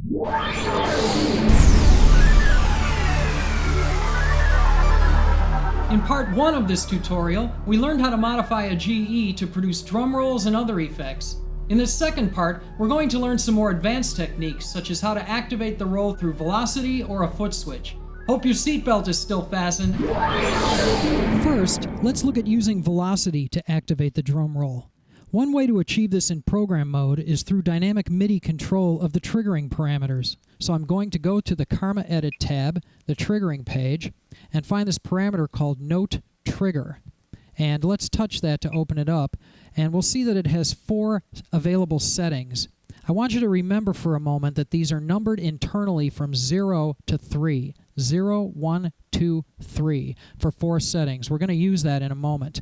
In part 1 of this tutorial, we learned how to modify a GE to produce drum rolls and other effects. In this second part, we're going to learn some more advanced techniques, such as how to activate the roll through velocity or a foot switch. Hope your seatbelt is still fastened. First, let's look at using velocity to activate the drum roll. One way to achieve this in program mode is through dynamic MIDI control of the triggering parameters. So I'm going to go to the Karma Edit tab, the triggering page, and find this parameter called Note Trigger. And let's touch that to open it up, and we'll see that it has 4 available settings. I want you to remember for a moment that these are numbered internally from 0 to 3. 0, 1, 2, 3 for 4 settings. We're going to use that in a moment.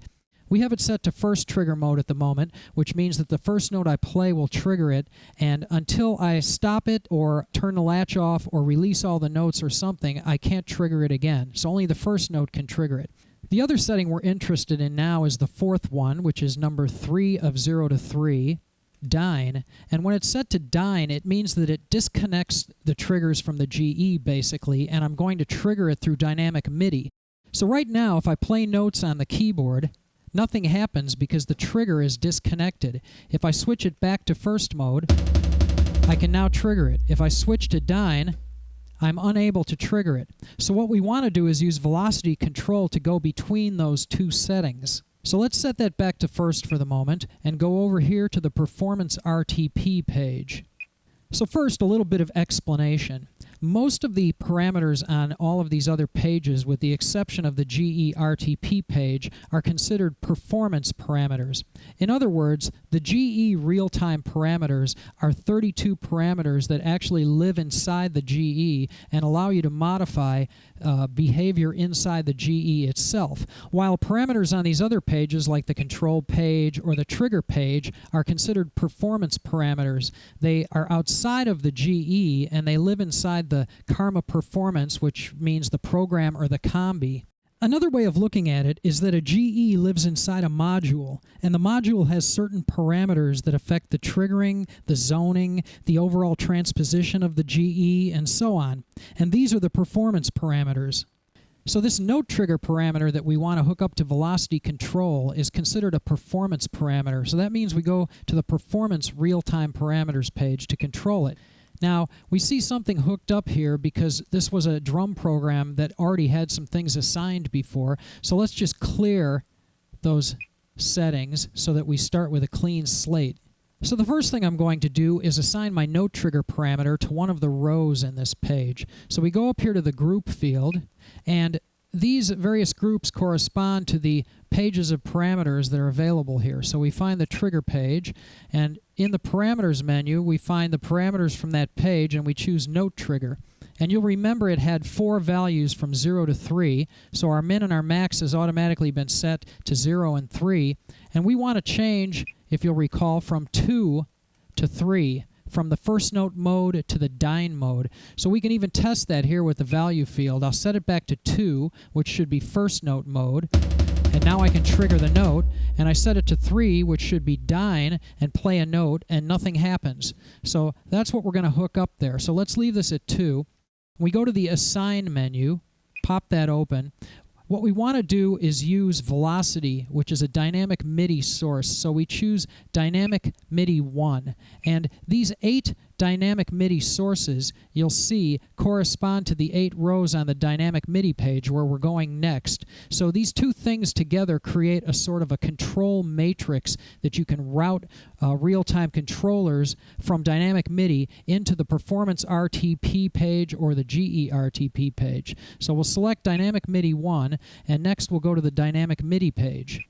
We have it set to first trigger mode at the moment, which means that the first note I play will trigger it, and until I stop it or turn the latch off or release all the notes or something, I can't trigger it again. So only the first note can trigger it. The other setting we're interested in now is the 4th one, which is number 3 of 0 to 3, Dyne. And when it's set to Dyne, it means that it disconnects the triggers from the GE, basically, and I'm going to trigger it through dynamic MIDI. So right now, if I play notes on the keyboard, nothing happens because the trigger is disconnected. If I switch it back to first mode, I can now trigger it. If I switch to Dyne, I'm unable to trigger it. So what we want to do is use velocity control to go between those 2 settings. So let's set that back to first for the moment and go over here to the Performance RTP page. So first, a little bit of explanation. Most of the parameters on all of these other pages, with the exception of the GE RTP page, are considered performance parameters. In other words, the GE real-time parameters are 32 parameters that actually live inside the GE and allow you to modify behavior inside the GE itself, while parameters on these other pages, like the control page or the trigger page, are considered performance parameters. They are outside of the GE and they live inside the Karma performance, which means the program or the combi. Another way of looking at it is that a GE lives inside a module, and the module has certain parameters that affect the triggering, the zoning, the overall transposition of the GE, and so on. And these are the performance parameters. So this note trigger parameter that we want to hook up to velocity control is considered a performance parameter. So that means we go to the Performance Real-Time Parameters page to control it. Now, we see something hooked up here because this was a drum program that already had some things assigned before. So let's just clear those settings so that we start with a clean slate. So the first thing I'm going to do is assign my note trigger parameter to one of the rows in this page. So we go up here to the group field, and these various groups correspond to the pages of parameters that are available here. So we find the trigger page, and in the parameters menu we find the parameters from that page, and we choose note trigger. And you'll remember it had 4 values from 0 to 3, so our min and our max has automatically been set to 0 and 3, and we want to change, if you'll recall, from 2 to 3. From the first note mode to the Dyne mode. So we can even test that here with the value field. I'll set it back to 2, which should be first note mode. And now I can trigger the note. And I set it to 3, which should be Dyne, and play a note, and nothing happens. So that's what we're going to hook up there. So let's leave this at 2. We go to the Assign menu, pop that open. What we want to do is use velocity, which is a dynamic MIDI source. So we choose Dynamic MIDI 1. And these 8 dynamic MIDI sources, you'll see, correspond to the 8 rows on the dynamic MIDI page where we're going next. So these 2 things together create a sort of a control matrix that you can route real-time controllers from dynamic MIDI into the Performance RTP page or the GE RTP page. So we'll select Dynamic MIDI 1, and next we'll go to the Dynamic MIDI page.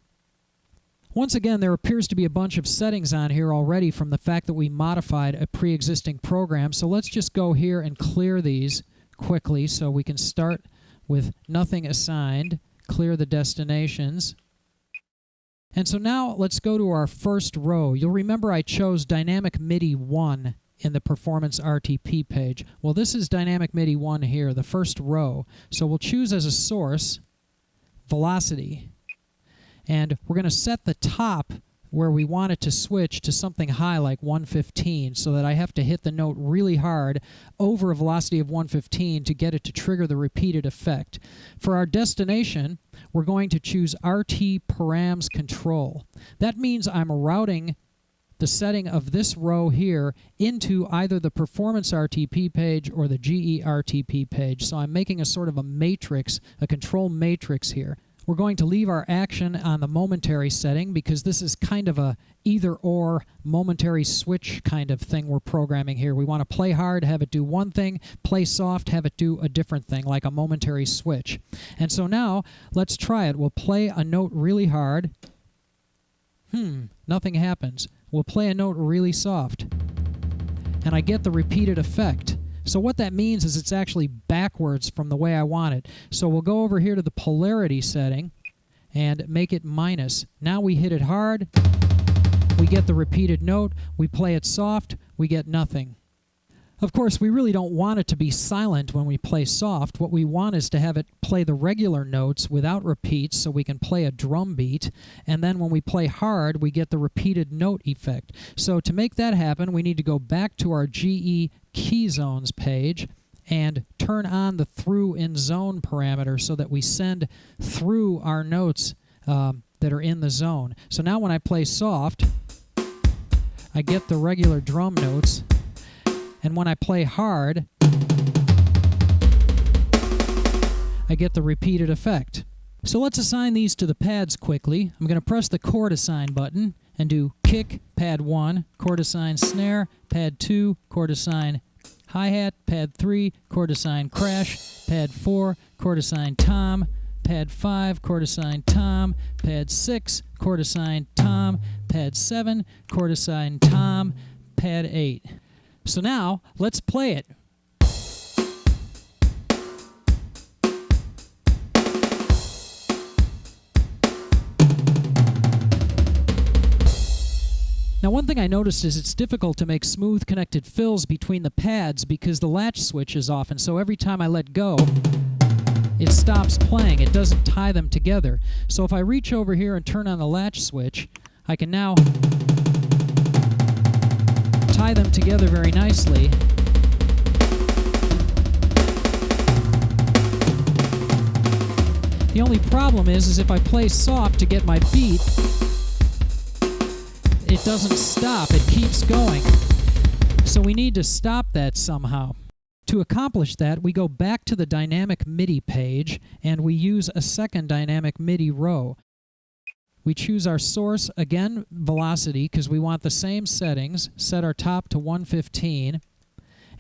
Once again, there appears to be a bunch of settings on here already from the fact that we modified a pre-existing program. So let's just go here and clear these quickly so we can start with nothing assigned, clear the destinations. And so now let's go to our first row. You'll remember I chose Dynamic MIDI 1 in the Performance RTP page. Well, this is Dynamic MIDI 1 here, the first row. So we'll choose as a source velocity. And we're going to set the top where we want it to switch to something high like 115, so that I have to hit the note really hard over a velocity of 115 to get it to trigger the repeated effect. For our destination, we're going to choose RT params control. That means I'm routing the setting of this row here into either the performance RTP page or the GE RTP page. So I'm making a sort of a matrix, a control matrix here. We're going to leave our action on the momentary setting because this is kind of a either-or momentary switch kind of thing we're programming here. We want to play hard, have it do one thing, play soft, have it do a different thing, like a momentary switch. And so now, let's try it. We'll play a note really hard. Nothing happens. We'll play a note really soft, and I get the repeated effect. So what that means is it's actually backwards from the way I want it. So we'll go over here to the polarity setting and make it minus. Now we hit it hard, we get the repeated note. We play it soft, we get nothing. Of course, we really don't want it to be silent when we play soft. What we want is to have it play the regular notes without repeats so we can play a drum beat. And then when we play hard, we get the repeated note effect. So to make that happen, we need to go back to our GE key zones page and turn on the through in zone parameter so that we send through our notes that are in the zone. So now when I play soft, I get the regular drum notes. And when I play hard, I get the repeated effect. So let's assign these to the pads quickly. I'm going to press the chord assign button and do kick, pad 1, chord assign snare, pad 2, chord assign hi-hat, pad 3, chord assign crash, pad 4, chord assign tom, pad 5, chord assign tom, pad 6, chord assign tom, pad 7, chord assign tom, pad 8. So now, let's play it. Now one thing I noticed is it's difficult to make smooth connected fills between the pads because the latch switch is off, and so every time I let go, it stops playing. It doesn't tie them together. So if I reach over here and turn on the latch switch, I can now tie them together very nicely. The only problem is if I play soft to get my beat, it doesn't stop, it keeps going. So we need to stop that somehow. To accomplish that, we go back to the Dynamic MIDI page and we use a second Dynamic MIDI row. We choose our source, again, velocity, because we want the same settings, set our top to 115,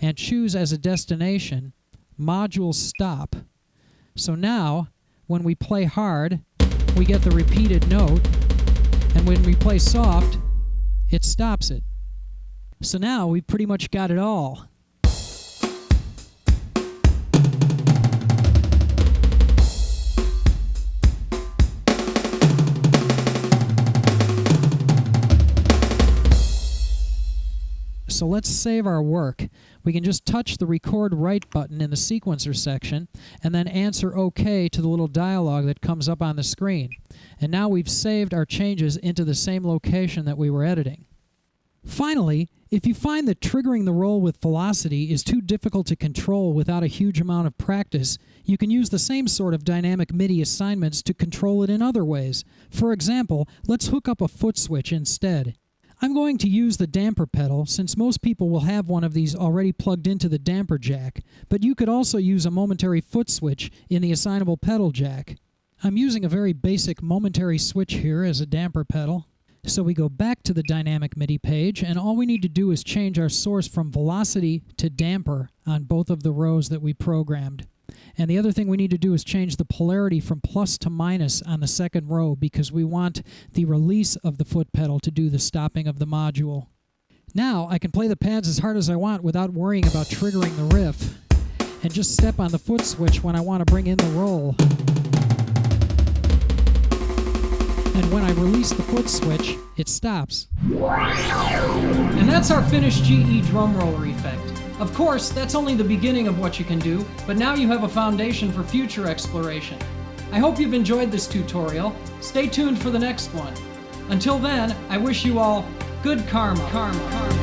and choose as a destination, module stop. So now, when we play hard, we get the repeated note, and when we play soft, it stops it. So now we pretty much got it all. So let's save our work. We can just touch the record write button in the sequencer section and then answer OK to the little dialog that comes up on the screen. And now we've saved our changes into the same location that we were editing. Finally, if you find that triggering the roll with velocity is too difficult to control without a huge amount of practice, you can use the same sort of dynamic MIDI assignments to control it in other ways. For example, let's hook up a foot switch instead. I'm going to use the damper pedal since most people will have one of these already plugged into the damper jack, but you could also use a momentary foot switch in the assignable pedal jack. I'm using a very basic momentary switch here as a damper pedal. So we go back to the Dynamic MIDI page, and all we need to do is change our source from velocity to damper on both of the rows that we programmed. And the other thing we need to do is change the polarity from plus to minus on the second row because we want the release of the foot pedal to do the stopping of the module. Now I can play the pads as hard as I want without worrying about triggering the riff, and just step on the foot switch when I want to bring in the roll. And when I release the foot switch, it stops. And that's our finished GE drum roller effect. Of course, that's only the beginning of what you can do, but now you have a foundation for future exploration. I hope you've enjoyed this tutorial. Stay tuned for the next one. Until then, I wish you all good karma.